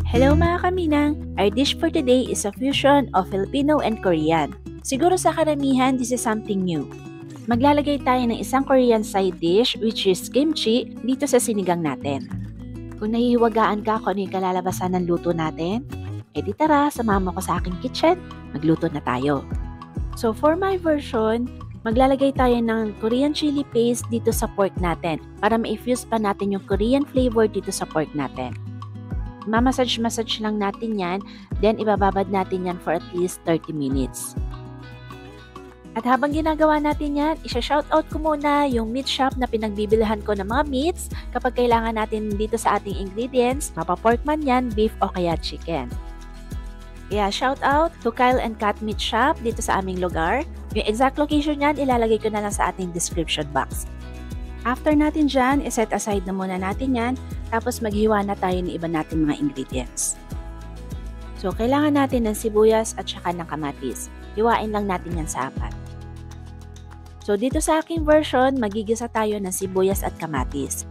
Hello mga kaminang! Our dish for today is a fusion of Filipino and Korean. Siguro sa karamihan, this is something new. Maglalagay tayo ng isang Korean side dish which is kimchi dito sa sinigang natin. Kung nahihiwagaan ka kung ano yung kalalabasan ng luto natin, edi tara, samahan mo ko sa aking kitchen, magluto na tayo. So for my version, maglalagay tayo ng Korean chili paste dito sa pork natin para ma-infuse pa natin yung Korean flavor dito sa pork natin. Mamassage lang natin yan, then ibababad natin yan for at least 30 minutes. At habang ginagawa natin yan, isa-shoutout ko muna yung meat shop na pinagbibilhan ko ng mga meats kapag kailangan natin dito sa ating ingredients, mapapork man yan, beef o kaya chicken. Kaya shoutout to Kyle and Kat Meat Shop dito sa aming lugar. Yung exact location yan, ilalagay ko na lang sa ating description box. After natin dyan, iset aside na muna natin yan, tapos maghiwa na tayo ng iba natin mga ingredients. So, kailangan natin ng sibuyas at saka ng kamatis. Hiwain lang natin yan sa apat. So, dito sa aking version, magigisa tayo ng sibuyas at kamatis.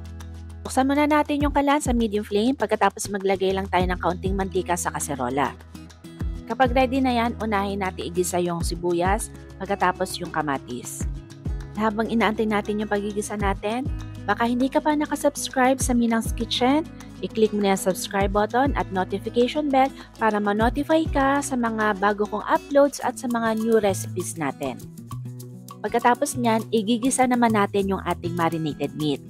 Buksan muna natin yung kalan sa medium flame, pagkatapos maglagay lang tayo ng kaunting mantika sa kaserola. Kapag ready na yan, unahin natin igisa yung sibuyas, pagkatapos yung kamatis. Habang inaantay natin yung pagigisa natin, baka hindi ka pa nakasubscribe sa Minang's Kitchen, i-click mo na yung subscribe button at notification bell para ma-notify ka sa mga bago kong uploads at sa mga new recipes natin. Pagkatapos nyan, igigisa naman natin yung ating marinated meat.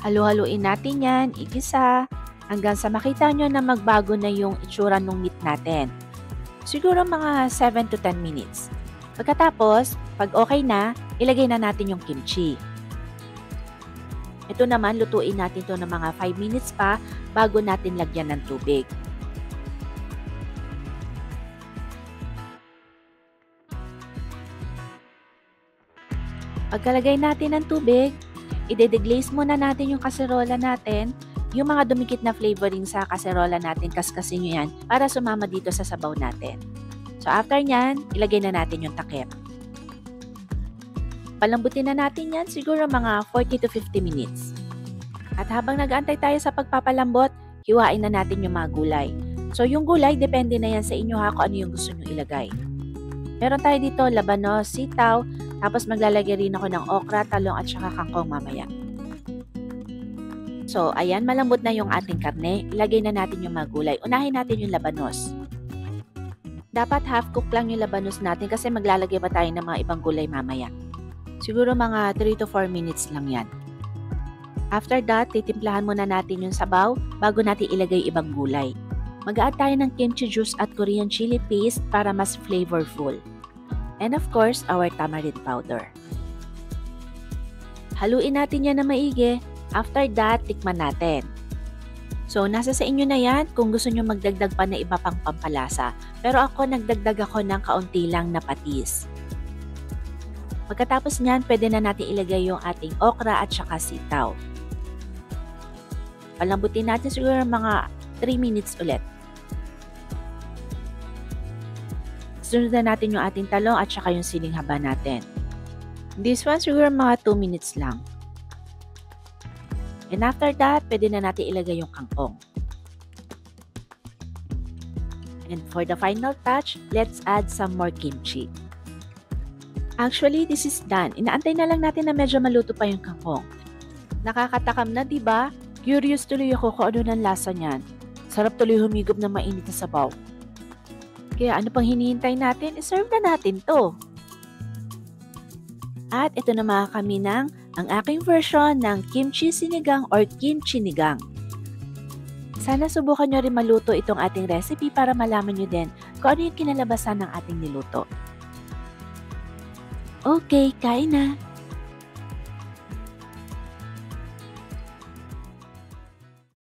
Halu-haluin natin yan, igisa, hanggang sa makita nyo na magbago na yung itsura ng meat natin. Siguro mga 7 to 10 minutes. Pagkatapos, pag okay na, ilagay na natin yung kimchi. Ito naman, lutuin natin ito ng mga 5 minutes pa bago natin lagyan ng tubig. Pagkalagay natin ng tubig, i-deglaze muna natin yung kaserola natin. Yung mga dumikit na flavoring sa kaserola natin, kaskasin nyo yan para sumama dito sa sabaw natin. So after nyan, ilagay na natin yung takip. Palambutin na natin yan siguro mga 40 to 50 minutes. At habang nag-aantay tayo sa pagpapalambot, hiwain na natin yung mga gulay. So yung gulay, depende na yan sa inyo ha kung ano yung gusto nyo ilagay. Meron tayo dito labanos, sitaw, tapos maglalagay rin ako ng okra, talong at saka kangkong mamaya. So ayan, malambot na yung ating karne. Ilagay na natin yung mga gulay. Unahin natin yung labanos. Dapat half cook lang yung labanos natin kasi maglalagay pa tayo ng mga ibang gulay mamaya. Siguro mga 3 to 4 minutes lang yan. After that, titimplahan muna natin yung sabaw bago natin ilagay ibang gulay. Mag-add tayo ng kimchi juice at Korean chili paste para mas flavorful. And of course, our tamarind powder. Haluin natin yan na maigi. After that, tikman natin. So, nasa sa inyo na yan kung gusto nyo magdagdag pa na iba pang pampalasa. Pero ako, nagdagdag ako ng kaunti lang na patis. Pagkatapos nyan, pwede na natin ilagay yung ating okra at saka sitaw. Palambutin natin siguro mga 3 minutes ulit. Sunod na natin yung ating talong at saka yung siling haba natin. This one siguro mga 2 minutes lang. And after that, pwede na natin ilagay yung kangkong. And for the final touch, let's add some more kimchi. Actually, this is done. Inaantay na lang natin na medyo maluto pa yung kangkong. Nakakatakam na, di ba? Curious tuloy ako kung ano ng lasa niyan. Sarap tuloy humigop ng mainit na sabaw. Kaya ano pang hinihintay natin? I-serve na natin to. At ito na mga kaminang, ang aking version ng kimchi sinigang or kimchi nigang. Sana subukan nyo rin maluto itong ating recipe para malaman nyo din kung ano yung kinalabasan ng ating niluto. Okay, kain na!